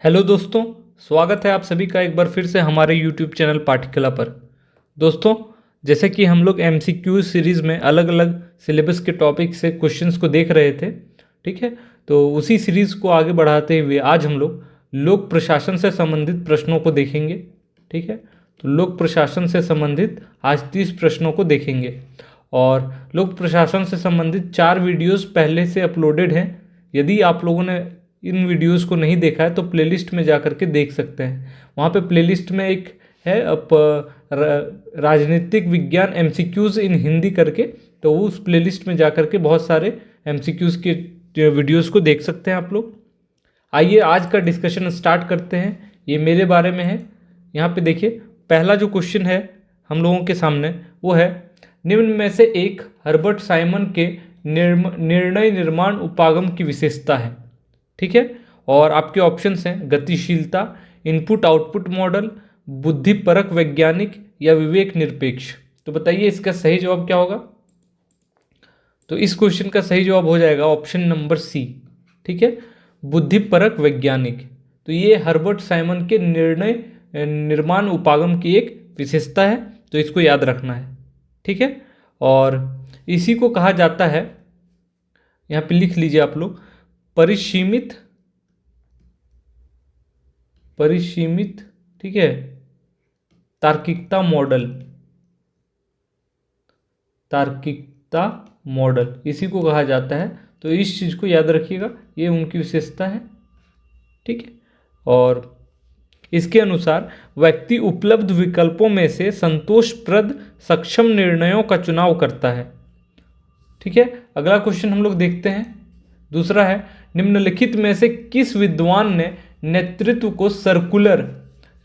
Hello दोस्तों, स्वागत है आप सभी का एक बार फिर से हमारे यूट्यूब चैनल पाठ्यकला पर। दोस्तों, जैसे कि हम लोग एमसीक्यू सीरीज़ में अलग अलग सिलेबस के टॉपिक से क्वेश्चंस को देख रहे थे, ठीक है। तो उसी सीरीज़ को आगे बढ़ाते हुए आज हम लोग लोक प्रशासन से संबंधित प्रश्नों को देखेंगे, ठीक है। तो लोक प्रशासन से संबंधित आज 30 प्रश्नों को देखेंगे और लोक प्रशासन से संबंधित 4 वीडियोस पहले से अपलोडेड हैं। यदि आप लोगों ने इन वीडियोस को नहीं देखा है तो प्लेलिस्ट में जा कर के देख सकते हैं। वहाँ पे प्लेलिस्ट में एक है राजनीतिक विज्ञान एमसीक्यूज़ इन हिंदी करके, तो उस प्लेलिस्ट में जा कर के बहुत सारे एमसीक्यूज़ के वीडियोस को देख सकते हैं आप लोग। आइए आज का डिस्कशन स्टार्ट करते हैं। ये मेरे बारे में है। यहाँ पे देखिए, पहला जो क्वेश्चन है हम लोगों के सामने वो है, निम्न में से एक हर्बर्ट साइमन के निर्णय निर्माण उपागम की विशेषता है, ठीक है। और आपके ऑप्शंस हैं गतिशीलता, इनपुट आउटपुट मॉडल, बुद्धिपरक वैज्ञानिक या विवेक निरपेक्ष। तो बताइए इसका सही जवाब क्या होगा। तो इस क्वेश्चन का सही जवाब हो जाएगा ऑप्शन नंबर सी, ठीक है, बुद्धिपरक वैज्ञानिक। तो ये हर्बर्ट साइमन के निर्णय निर्माण उपागम की एक विशेषता है, तो इसको याद रखना है, ठीक है। और इसी को कहा जाता है, यहाँ पे लिख लीजिए आप लोग, परिसीमित, ठीक है, तार्किकता मॉडल इसी को कहा जाता है। तो इस चीज़ को याद रखिएगा, ये उनकी विशेषता है, ठीक है। और इसके अनुसार व्यक्ति उपलब्ध विकल्पों में से संतोषप्रद सक्षम निर्णयों का चुनाव करता है, ठीक है। अगला क्वेश्चन हम लोग देखते हैं। दूसरा है, निम्नलिखित में से किस विद्वान ने नेतृत्व को सर्कुलर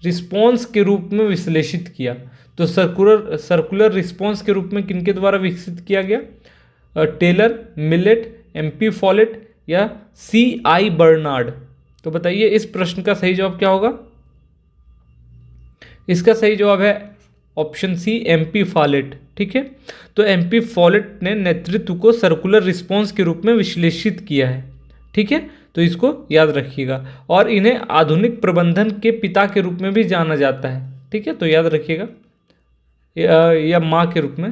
रिस्पॉन्स के रूप में विश्लेषित किया। तो सर्कुलर रिस्पॉन्स के रूप में किनके द्वारा विकसित किया गया, टेलर, मिलेट, एमपी फॉलेट या सी.आई. बर्नार्ड। तो बताइए इस प्रश्न का सही जवाब क्या होगा। इसका सही जवाब है ऑप्शन सी, एमपी फॉलेट, ठीक है। तो एमपी फॉलेट ने नेतृत्व को सर्कुलर रिस्पॉन्स के रूप में विश्लेषित किया है, ठीक है। तो इसको याद रखिएगा। और इन्हें आधुनिक प्रबंधन के पिता के रूप में भी जाना जाता है, ठीक है। तो याद रखिएगा, या माँ के रूप में,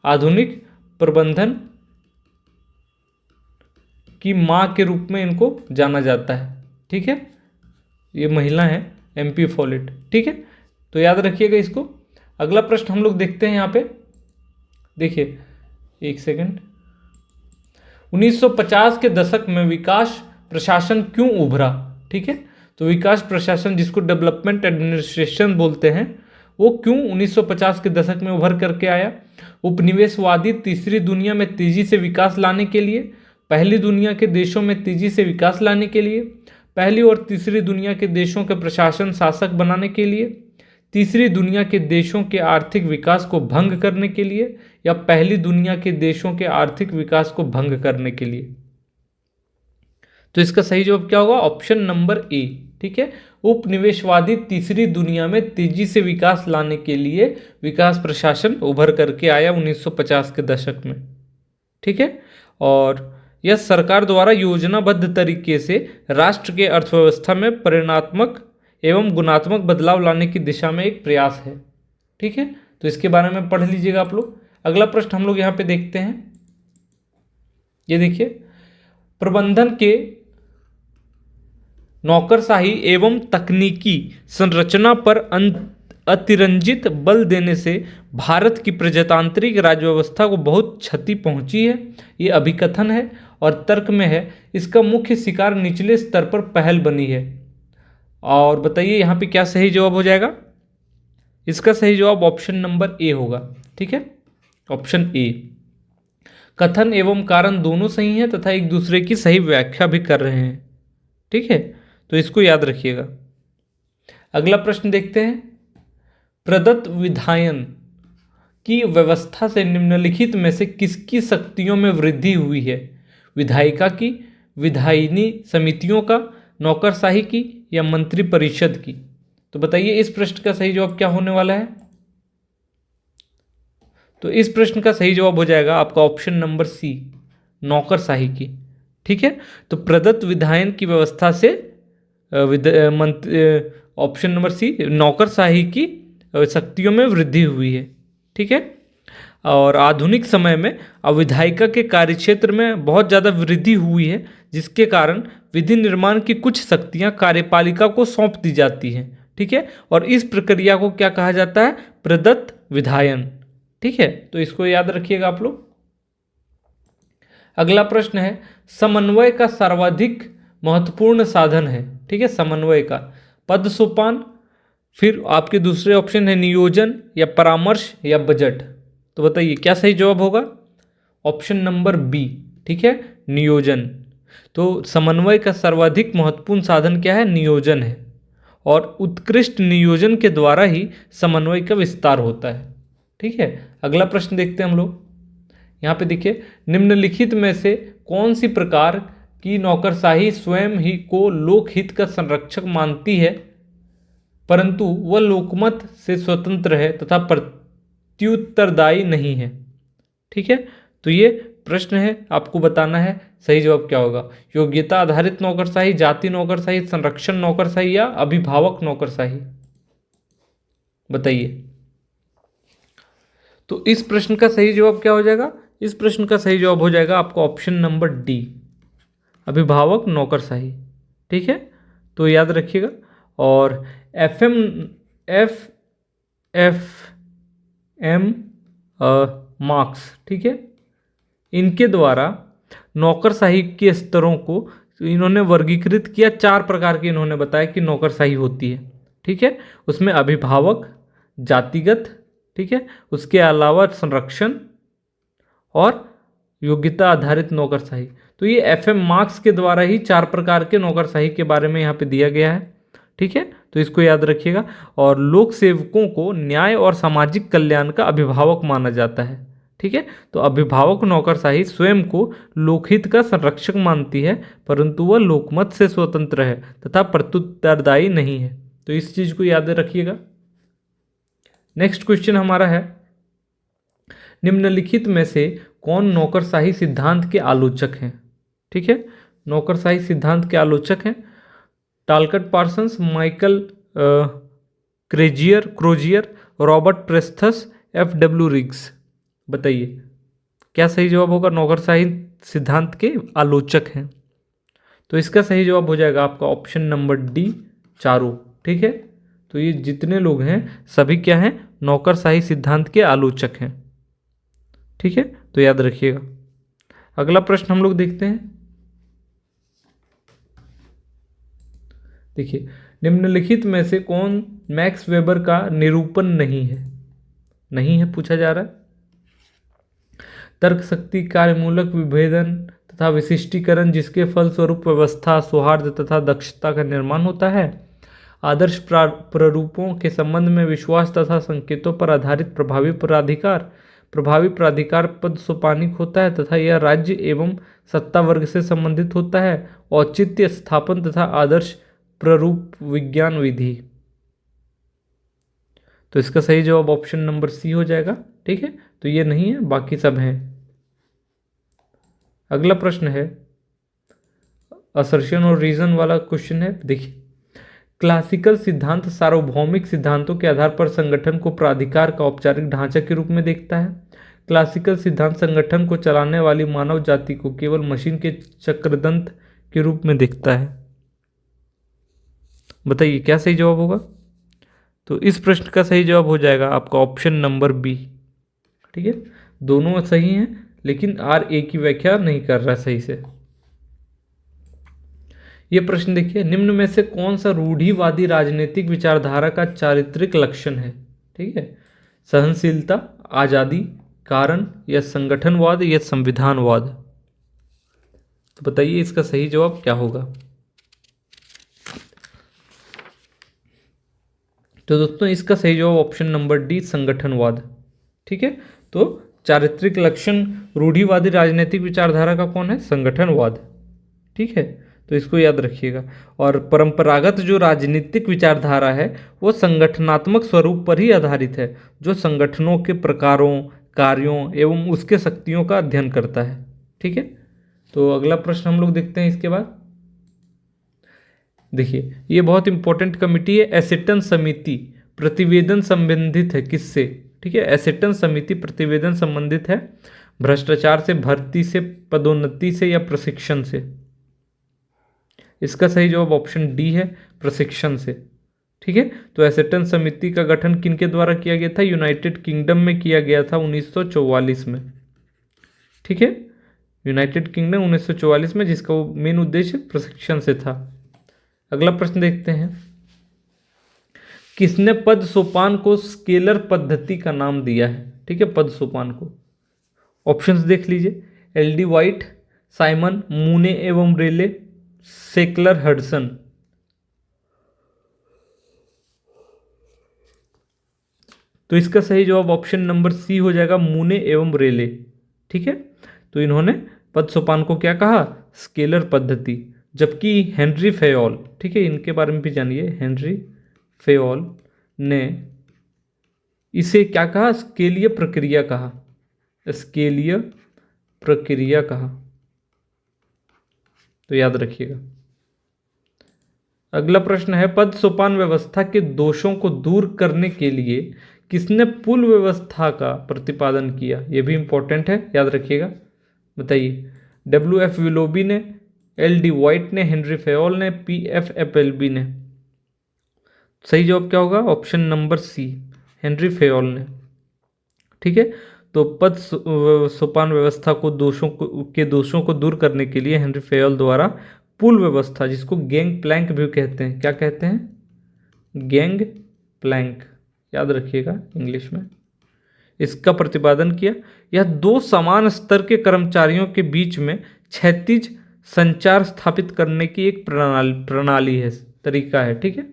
आधुनिक प्रबंधन की माँ के रूप में इनको जाना जाता है, ठीक है। ये महिला है एमपी फॉलेट, ठीक है। तो याद रखिएगा इसको। अगला प्रश्न हम लोग देखते हैं। यहाँ पे देखिए, एक सेकंड। 1950 के दशक में विकास प्रशासन क्यों उभरा, ठीक है। तो विकास प्रशासन, जिसको डेवलपमेंट एडमिनिस्ट्रेशन बोलते हैं, वो क्यों 1950 के दशक में उभर करके आया। उपनिवेशवादी तीसरी दुनिया में तेजी से विकास लाने के लिए, पहली दुनिया के देशों में तेजी से विकास लाने के लिए, पहली और तीसरी दुनिया के देशों के प्रशासन शासक बनाने के लिए, तीसरी दुनिया के देशों के आर्थिक विकास को भंग करने के लिए, या पहली दुनिया के देशों के आर्थिक विकास को भंग करने के लिए। तो इसका सही जवाब क्या होगा, ऑप्शन नंबर ए, ठीक है। उपनिवेशवादी तीसरी दुनिया में तेजी से विकास लाने के लिए विकास प्रशासन उभर करके आया 1950 के दशक में, ठीक है। और यह सरकार द्वारा योजनाबद्ध तरीके से राष्ट्र के अर्थव्यवस्था में परिणात्मक एवं गुणात्मक बदलाव लाने की दिशा में एक प्रयास है, ठीक है। तो इसके बारे में पढ़ लीजिएगा आप लोग। अगला प्रश्न हम लोग यहाँ पे देखते हैं। ये देखिए, प्रबंधन के नौकरशाही एवं तकनीकी संरचना पर अतिरंजित बल देने से भारत की प्रजातांत्रिक राज्यव्यवस्था को बहुत क्षति पहुंची है, ये अभिकथन है और तर्क में है। इसका मुख्य शिकार निचले स्तर पर पहल बनी है। और बताइए यहाँ पे क्या सही जवाब हो जाएगा। इसका सही जवाब ऑप्शन नंबर ए होगा, ठीक है, ऑप्शन ए। कथन एवं कारण दोनों सही हैं तथा एक दूसरे की सही व्याख्या भी कर रहे हैं, ठीक है। तो इसको याद रखिएगा। अगला प्रश्न देखते हैं। प्रदत्त विधायन की व्यवस्था से निम्नलिखित में से किसकी शक्तियों में वृद्धि हुई है। विधायिका की, विधायिनी समितियों का, नौकरशाही की या मंत्री परिषद की। तो बताइए इस प्रश्न का सही जवाब क्या होने वाला है। तो इस प्रश्न का सही जवाब हो जाएगा आपका ऑप्शन नंबर सी, नौकरशाही की, ठीक है। तो प्रदत्त विधायन की व्यवस्था से ऑप्शन नंबर सी, नौकरशाही की शक्तियों में वृद्धि हुई है। ठीक है, और आधुनिक समय में अविधायिका के कार्यक्षेत्र में बहुत ज़्यादा वृद्धि हुई है, जिसके कारण विधि निर्माण की कुछ शक्तियां कार्यपालिका को सौंप दी जाती हैं। ठीक है, और इस प्रक्रिया को क्या कहा जाता है? प्रदत्त विधायन। ठीक है, तो इसको याद रखिएगा आप लोग। अगला प्रश्न है, समन्वय का सर्वाधिक महत्वपूर्ण साधन है। ठीक है, समन्वय का पद सोपान, फिर आपके दूसरे ऑप्शन है नियोजन या परामर्श या बजट। तो बताइए क्या सही जवाब होगा? Option number B. ठीक है, नियोजन। तो समन्वय का सर्वाधिक महत्वपूर्ण साधन क्या है? नियोजन है, और उत्कृष्ट नियोजन के द्वारा ही समन्वय का विस्तार होता है। ठीक है, अगला प्रश्न देखते हैं हम लोग। यहाँ पे देखिए, निम्नलिखित में से कौन सी प्रकार की नौकरशाही स्वयं ही को लोकहित का संरक्षक मानती है, परंतु वह लोकमत से स्वतंत्र है तथा प्रत्युत्तरदायी नहीं है? ठीक है, तो ये प्रश्न है, आपको बताना है सही जवाब क्या होगा। योग्यता आधारित नौकरशाही, जाति नौकरशाही, संरक्षण नौकरशाही या अभिभावक नौकरशाही? बताइए। तो इस प्रश्न का सही जवाब क्या हो जाएगा? इस प्रश्न का सही जवाब हो जाएगा आपका ऑप्शन नंबर डी, अभिभावक नौकरशाही। ठीक है, तो याद रखिएगा। और एफ एम मार्क्स, ठीक है, इनके द्वारा नौकरशाही के स्तरों को इन्होंने वर्गीकृत किया। 4 प्रकार के इन्होंने बताया कि नौकरशाही होती है। ठीक है, उसमें अभिभावक, जातिगत, ठीक है, उसके अलावा संरक्षण और योग्यता आधारित नौकरशाही। तो ये FM मार्क्स के द्वारा ही 4 प्रकार के नौकरशाही के बारे में यहाँ पे दिया गया है। ठीक है, तो इसको याद रखिएगा। और लोक सेवकों को न्याय और सामाजिक कल्याण का अभिभावक माना जाता है। ठीक है, तो अभिभावक नौकरशाही स्वयं को लोकहित का संरक्षक मानती है, परंतु वह लोकमत से स्वतंत्र है तथा प्रत्युत्तरदायी नहीं है। तो इस चीज को याद रखिएगा। नेक्स्ट क्वेश्चन हमारा है, निम्नलिखित में से कौन नौकरशाही सिद्धांत के आलोचक हैं? ठीक है, नौकरशाही सिद्धांत के आलोचक हैं Talcott Parsons, Michael Crozier, Robert Presthus, FW Riggs. बताइए क्या सही जवाब होगा? नौकरशाही सिद्धांत के आलोचक हैं, तो इसका सही जवाब हो जाएगा आपका ऑप्शन नंबर डी, चारों। ठीक है, तो ये जितने लोग हैं सभी क्या हैं? नौकरशाही सिद्धांत के आलोचक हैं। ठीक है, तो याद रखिएगा। अगला प्रश्न हम लोग देखते हैं। देखिए, निम्नलिखित में से कौन मैक्स वेबर का निरूपण नहीं है पूछा जा रहा है। तर्क शक्ति, कार्यमूलक विभेदन तथा विशिष्टीकरण, जिसके फलस्वरूप व्यवस्था, सौहार्द तथा दक्षता का निर्माण होता है। आदर्श प्रारूपों के संबंध में विश्वास तथा संकेतों पर आधारित प्रभावी प्राधिकार पद सोपानिक होता है तथा यह राज्य एवं सत्ता वर्ग से संबंधित होता है। औचित्य स्थापन तथा आदर्श प्रारूप विज्ञान विधि। तो इसका सही जवाब ऑप्शन नंबर सी हो जाएगा। ठीक है, तो ये नहीं है, बाकी सब हैं। अगला प्रश्न है, असर्शन और रीजन वाला क्वेश्चन है। देखिए, क्लासिकल सिद्धांत सार्वभौमिक सिद्धांतों के आधार पर संगठन को प्राधिकार का औपचारिक ढांचा के रूप में देखता है। क्लासिकल सिद्धांत संगठन को चलाने वाली मानव जाति को केवल मशीन के चक्रदंत के रूप में देखता है। बताइए क्या सही जवाब होगा? तो इस प्रश्न का सही जवाब हो जाएगा आपका ऑप्शन नंबर बी। ठीक है, दोनों सही हैं, लेकिन RA की व्याख्या नहीं कर रहा सही से। ये प्रश्न देखिए, निम्न में से कौन सा रूढ़िवादी राजनीतिक विचारधारा का चारित्रिक लक्षण है? ठीक है, सहनशीलता, आजादी, कारण या संगठनवाद या संविधानवाद? तो बताइए इसका सही जवाब क्या होगा? तो दोस्तों इसका सही जवाब ऑप्शन नंबर डी, संगठनवाद। ठीक है, तो चारित्रिक लक्षण रूढ़िवादी राजनीतिक विचारधारा का कौन है? संगठनवाद। ठीक है, तो इसको याद रखिएगा। और परंपरागत जो राजनीतिक विचारधारा है वो संगठनात्मक स्वरूप पर ही आधारित है, जो संगठनों के प्रकारों, कार्यों एवं उसके शक्तियों का अध्ययन करता है। ठीक है, तो अगला प्रश्न हम लोग देखते हैं इसके बाद। देखिए ये बहुत इंपॉर्टेंट कमिटी है, एसेटन समिति। प्रतिवेदन संबंधित है किससे? ठीक है, एसेटन समिति प्रतिवेदन संबंधित है भ्रष्टाचार से, भर्ती से, पदोन्नति से या प्रशिक्षण से। इसका सही जवाब ऑप्शन डी है, प्रशिक्षण से। ठीक है, तो एसेटन समिति का गठन किनके द्वारा किया गया था? यूनाइटेड किंगडम में किया गया था 1944 में। ठीक है, यूनाइटेड किंगडम 1944 में, जिसका वो मेन उद्देश्य प्रशिक्षण से था। अगला प्रश्न देखते हैं, किसने पद सोपान को स्केलर पद्धति का नाम दिया है? ठीक है, पद सोपान को। ऑप्शंस देख लीजिए, एल.डी. वाइट, साइमन, मूने एवं रेले, सेकलर हडसन। तो इसका सही जवाब ऑप्शन नंबर सी हो जाएगा, मूने एवं रेले। ठीक है, तो इन्होंने पद सोपान को क्या कहा? स्केलर पद्धति। जबकि हेनरी फेयोल, ठीक है, इनके बारे में भी जानिए, हेनरी फेयोल ने इसे क्या कहा? स्केलीय प्रक्रिया कहा, स्केलीय प्रक्रिया कहा। तो याद रखिएगा। अगला प्रश्न है, पद सोपान व्यवस्था के दोषों को दूर करने के लिए किसने पुल व्यवस्था का प्रतिपादन किया? यह भी इंपॉर्टेंट है, याद रखिएगा। बताइए, W.F. विलोबी ने, L.D. वाइट ने, हेनरी फेयोल ने, P.F. एपेलबी ने। सही जवाब क्या होगा? Option number C, Henri Fayol ने। ठीक है, तो पद सोपान व्यवस्था को दोषों को दूर करने के लिए हेनरी फेयोल द्वारा पुल व्यवस्था, जिसको गैंग प्लैंक भी कहते हैं, क्या कहते हैं? गैंग प्लैंक, याद रखिएगा इंग्लिश में, इसका प्रतिपादन किया। यह दो समान स्तर के कर्मचारियों के बीच में क्षैतिज संचार स्थापित करने की एक प्रणाली है, तरीका है। ठीक है,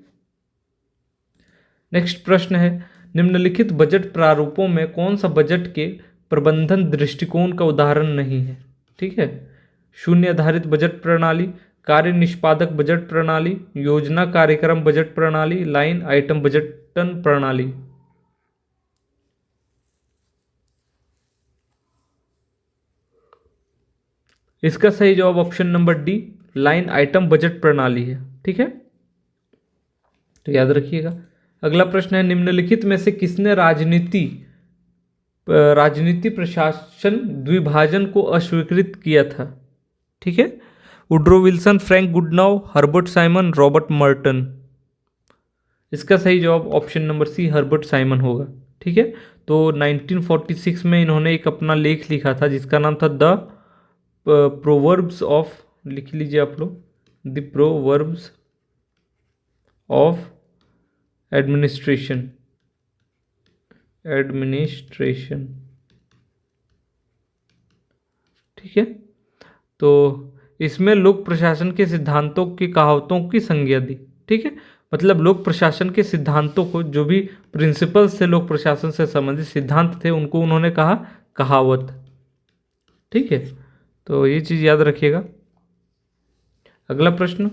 नेक्स्ट प्रश्न है, निम्नलिखित बजट प्रारूपों में कौन सा बजट के प्रबंधन दृष्टिकोण का उदाहरण नहीं है? ठीक है, शून्य आधारित बजट प्रणाली, कार्य निष्पादक बजट प्रणाली, योजना कार्यक्रम बजट प्रणाली, लाइन आइटम बजटन प्रणाली। इसका सही जवाब option number D, line item budget प्रणाली है। ठीक है, तो याद रखिएगा। अगला प्रश्न है, निम्नलिखित में से किसने राजनीति प्रशासन द्विभाजन को अस्वीकृत किया था? ठीक है, Woodrow Wilson, Frank Goodnow, Herbert Simon, Robert Merton. इसका सही जवाब option number C, Herbert Simon होगा। ठीक है, तो 1946 में इन्होंने एक अपना लेख लिखा था जिसका नाम था द प्रोवर्ब्स ऑफ, लिख लीजिए आप लोग, द प्रोवर्ब्स ऑफ एडमिनिस्ट्रेशन। ठीक है, तो इसमें लोक प्रशासन के सिद्धांतों की कहावतों की संज्ञा दी। ठीक है, मतलब लोक प्रशासन के सिद्धांतों को, जो भी प्रिंसिपल्स थे लोक प्रशासन से संबंधित सिद्धांत थे, उनको उन्होंने कहा कहावत। ठीक है, तो ये चीज याद रखिएगा। अगला प्रश्न,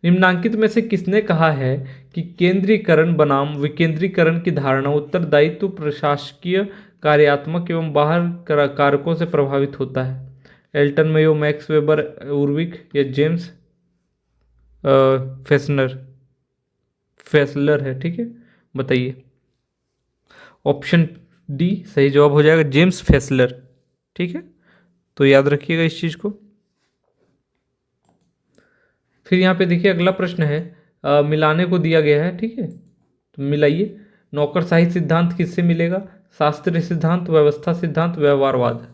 निम्नांकित में से किसने कहा है कि केंद्रीकरण बनाम विकेंद्रीकरण की धारणा उत्तरदायित्व, प्रशासकीय, कार्यात्मक एवं बाहर कारकों से प्रभावित होता है? एल्टन मेयो, मैक्स वेबर, उर्विक या जेम्स फेसलर है? ठीक है, बताइए। ऑप्शन डी सही जवाब हो जाएगा, जेम्स फेसलर। ठीक है, तो याद रखिएगा इस चीज को। फिर यहाँ पे देखिए अगला प्रश्न है, मिलाने को दिया गया है। ठीक है, तो मिलाइए। नौकरशाही सिद्धांत किससे मिलेगा? शास्त्रीय सिद्धांत, व्यवस्था सिद्धांत, व्यवहारवाद।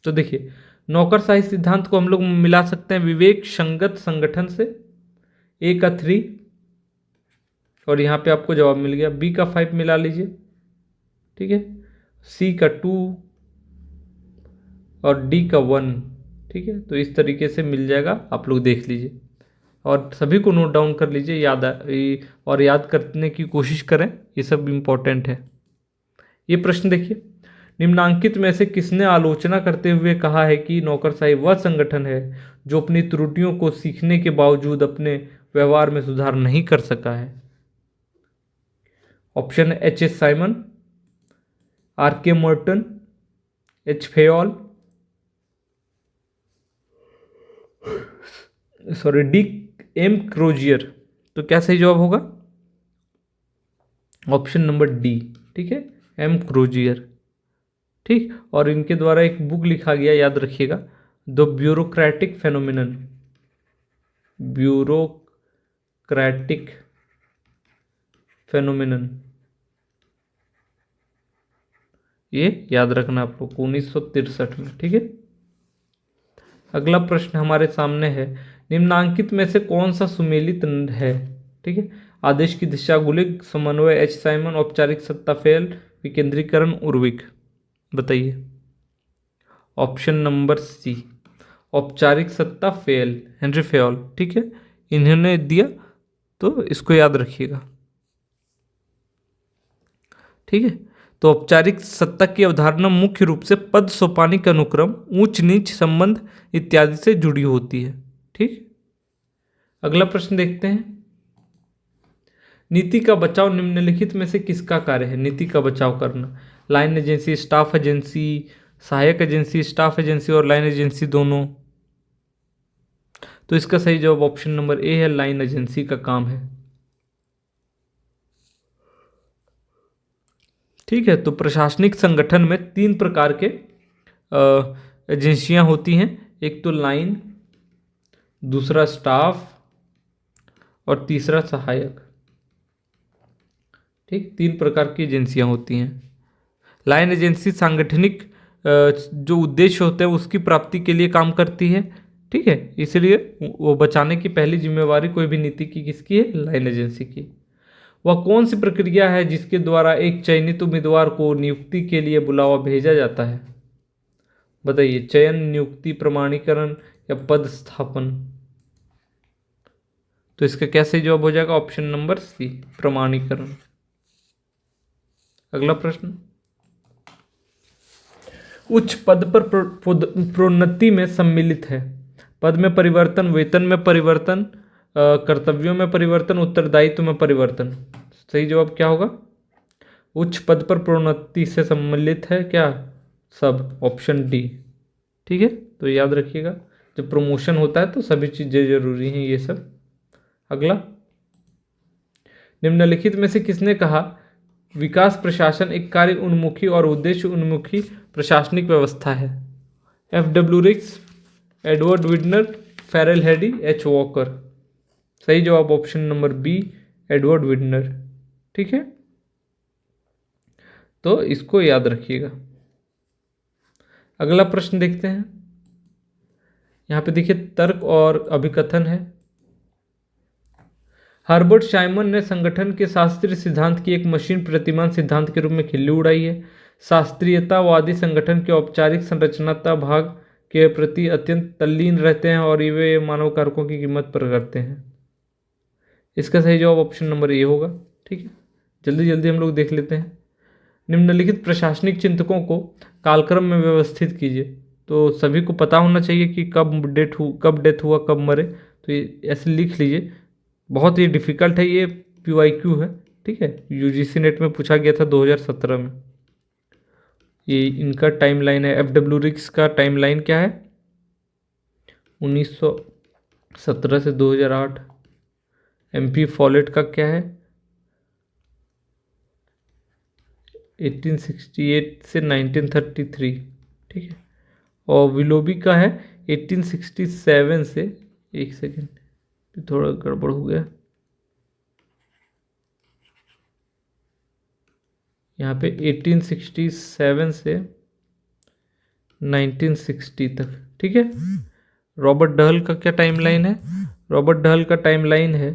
तो देखिए, नौकरशाही सिद्धांत को हम लोग मिला सकते हैं विवेक संगत संगठन से, ए का 3 और यहाँ पे आपको जवाब मिल गया, बी का 5 मिला लीजिए। ठीक है, सी का 2 और डी का 1। ठीक है, तो इस तरीके से मिल जाएगा, आप लोग देख लीजिए और सभी को नोट डाउन कर लीजिए, और याद करने की कोशिश करें, ये सब इम्पोर्टेंट है। ये प्रश्न देखिए, निम्नांकित में से किसने आलोचना करते हुए कहा है कि नौकरशाही वह संगठन है जो अपनी त्रुटियों को सीखने के बावजूद अपने व्यवहार में सुधार नहीं कर सका है? Option H.S. Simon, R.K. Merton, H. Fayol, sorry D M Crozier. तो क्या सही जवाब होगा? Option number D. ठीक है, एम क्रोजियर। ठीक, और इनके द्वारा एक बुक लिखा गया, याद रखिएगा, the bureaucratic phenomenon, bureaucratic phenomenon, ये याद रखना आप लोग को, 1963 में। ठीक है, अगला प्रश्न हमारे सामने है, निम्नांकित में से कौन सा सुमेलित है? ठीक है, आदेश की दिशा, गुलिक, समन्वय, एच साइमन, औपचारिक सत्ता, फेल, विकेंद्रीकरण, उर्विक। बताइए। ऑप्शन नंबर सी, औपचारिक सत्ता, फेल, हेनरी फेयल। ठीक है, इन्होंने दिया, तो इसको याद रखिएगा। ठीक है, तो औपचारिक सत्ता की अवधारणा मुख्य रूप से पद सोपानिक अनुक्रम, उच्च नीच संबंध इत्यादि से जुड़ी होती है। ठीक, अगला प्रश्न देखते हैं, नीति का बचाव निम्नलिखित में से किसका कार्य है? नीति का बचाव करना, लाइन एजेंसी, स्टाफ एजेंसी, सहायक एजेंसी, स्टाफ एजेंसी और लाइन एजेंसी दोनों। तो इसका सही जवाब ऑप्शन नंबर ए है, लाइन एजेंसी का काम है। ठीक है, तो प्रशासनिक संगठन में 3 प्रकार के एजेंसियां होती हैं, एक तो लाइन, दूसरा स्टाफ और तीसरा सहायक। ठीक, 3 प्रकार की एजेंसियां होती हैं। लाइन एजेंसी सांगठनिक जो उद्देश्य होते हैं उसकी प्राप्ति के लिए काम करती है। ठीक है, इसलिए वो बचाने की पहली जिम्मेवारी कोई भी नीति की किसकी है? लाइन एजेंसी की। वह कौन सी प्रक्रिया है जिसके द्वारा एक चयनित उम्मीदवार को नियुक्ति के लिए बुलावा भेजा जाता है? बताइए, चयन, नियुक्ति, प्रमाणीकरण या पदस्थापन। तो इसका क्या सही जवाब हो जाएगा? ऑप्शन नंबर सी, प्रमाणीकरण। अगला प्रश्न, उच्च पद पर प्रोन्नति में सम्मिलित है। पद में परिवर्तन, वेतन में परिवर्तन, कर्तव्यों में परिवर्तन, उत्तरदायित्व में परिवर्तन। सही जवाब क्या होगा? उच्च पद पर प्रोन्नति से सम्मिलित है क्या? सब, ऑप्शन डी। ठीक है, तो याद रखिएगा, जब प्रमोशन होता है तो सभी चीजें जरूरी हैं ये सब। अगला, निम्नलिखित में से किसने कहा विकास प्रशासन एक कार्य उन्मुखी और उद्देश्य उन्मुखी प्रशासनिक व्यवस्था है? एफ.डब्ल्यू. रिक्स, एडवर्ड विडनर, फेरेल हेडी, एच वॉकर। सही जवाब ऑप्शन नंबर बी, एडवर्ड विडनर। ठीक है, तो इसको याद रखिएगा। अगला प्रश्न देखते हैं, यहां पे देखिए तर्क और अभिकथन है। हर्बर्ट शाइमन ने संगठन के शास्त्रीय सिद्धांत की एक मशीन प्रतिमान सिद्धांत के रूप में खिल्ली उड़ाई है। शास्त्रीयतावादी संगठन के औपचारिक संरचनात्मक भाग के प्रति अत्यंत तल्लीन रहते हैं और वे मानव कारकों की कीमत पर करते हैं। इसका सही जवाब ऑप्शन नंबर ए होगा। ठीक है, जल्दी जल्दी हम लोग देख लेते हैं। निम्नलिखित प्रशासनिक चिंतकों को कालक्रम में व्यवस्थित कीजिए। तो सभी को पता होना चाहिए कि कब डेथ हुआ, कब मरे, तो ये ऐसे लिख लीजिए। बहुत ही डिफिकल्ट है ये, PYQ है। ठीक है, UGC नेट में पूछा गया था 2017 में। ये इनका टाइमलाइन है, एफ.डब्ल्यू. रिक्स का टाइमलाइन क्या है? 1917 से 2008। MP फॉलेट का क्या है? 1868 से 1933। ठीक है, और विलोबी का है 1867 से, एक सेकेंड थोड़ा गड़बड़ हो गया, यहाँ पे 1867 से 1960 तक। ठीक है, रॉबर्ट डहल का क्या टाइमलाइन है? रॉबर्ट डहल का टाइमलाइन है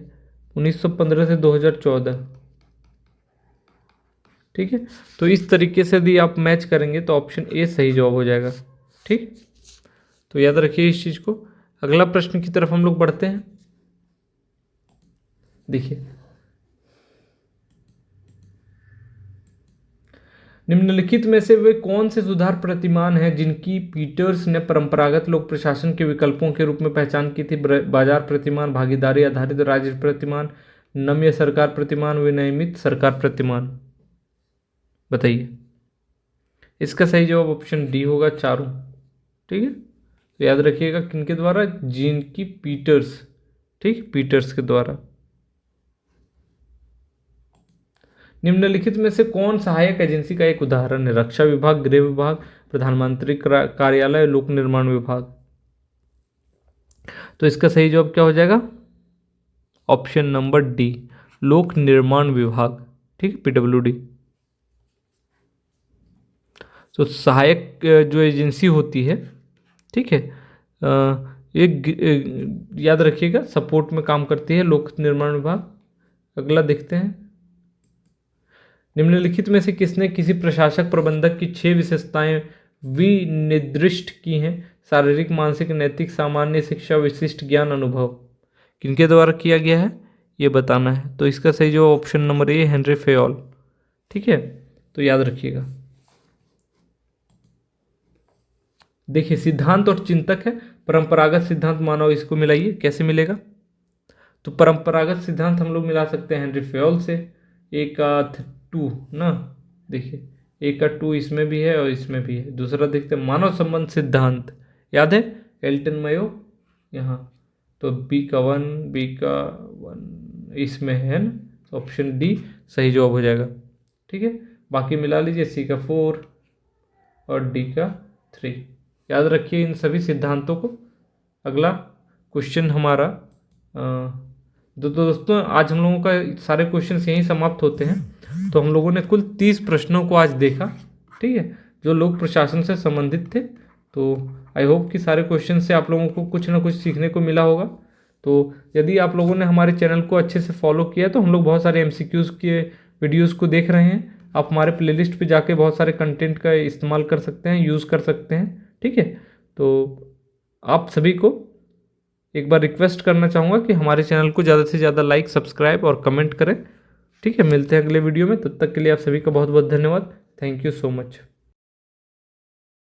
1915 से 2014। ठीक है, तो इस तरीके से यदि आप मैच करेंगे तो ऑप्शन ए सही जवाब हो जाएगा। ठीक, तो याद रखिए इस चीज को। अगला प्रश्न की तरफ हम लोग बढ़ते हैं। देखिए, निम्नलिखित में से वे कौन से सुधार प्रतिमान हैं जिनकी पीटर्स ने परंपरागत लोक प्रशासन के विकल्पों के रूप में पहचान की थी? बाजार प्रतिमान, भागीदारी आधारित राज्य प्रतिमान, नम्य सरकार प्रतिमान, विनियमित सरकार प्रतिमान। बताइए, इसका सही जवाब ऑप्शन डी होगा, चारों। ठीक है, तो याद रखिएगा किनके द्वारा, जीन की पीटर्स, ठीक, पीटर्स के द्वारा। निम्नलिखित में से कौन सहायक एजेंसी का एक उदाहरण है? रक्षा विभाग, गृह विभाग, प्रधानमंत्री कार्यालय, लोक निर्माण विभाग। तो इसका सही जवाब क्या हो जाएगा? ऑप्शन नंबर डी, लोक निर्माण विभाग, ठीक, PWD। तो सहायक जो एजेंसी होती है, ठीक है, एक याद रखिएगा सपोर्ट में काम करती है लोक निर्माण विभाग। अगला देखते हैं, निम्नलिखित में से किसने किसी प्रशासक प्रबंधक की 6 विशेषताएं विनिर्दिष्ट की हैं? शारीरिक, मानसिक, नैतिक, सामान्य, शिक्षा, विशिष्ट ज्ञान, अनुभव। किनके द्वारा किया गया है ये बताना है। तो इसका सही जो option number A, Henry Fayol, ठीक है। तो याद रखिएगा। देखिए सिद्धांत और चिंतक है, परंपरागत सिद्धांत मानव, इसको मिलाइए, कैसे मिलेगा? तो परंपरागत सिद्धांत हम लोग मिला सकते हैं हेनरी फेयोल से, एक का 2 ना, देखिए एक का 2 इसमें भी है और इसमें भी है। दूसरा देखते हैं मानव संबंध सिद्धांत, याद है एल्टन मयो यहाँ। तो बी का 1, बी का 1 इसमें है ना, ऑप्शन डी सही जवाब हो जाएगा, ठीक है। बाकी मिला लीजिए, सी का 4 और डी का 3। याद रखिए इन सभी सिद्धांतों को। अगला क्वेश्चन हमारा दोस्तों आज हम लोगों का सारे क्वेश्चंस यहीं समाप्त होते हैं। तो हम लोगों ने कुल 30 प्रश्नों को आज देखा, ठीक है, जो लोक प्रशासन से संबंधित थे। तो आई होप कि सारे क्वेश्चन से आप लोगों को कुछ ना कुछ सीखने को मिला होगा। तो यदि आप लोगों ने हमारे चैनल को अच्छे से फॉलो किया तो हम लोग बहुत सारे MCQs के वीडियोज़ को देख रहे हैं। आप हमारे प्लेलिस्ट पे जाके बहुत सारे कंटेंट का इस्तेमाल कर सकते हैं, यूज़ कर सकते हैं, ठीक है। तो आप सभी को एक बार रिक्वेस्ट करना चाहूँगा कि हमारे चैनल को ज़्यादा से ज़्यादा लाइक, सब्सक्राइब और कमेंट करें, ठीक है। मिलते हैं अगले वीडियो में, तब तक के लिए आप सभी का बहुत बहुत धन्यवाद। Thank you so much.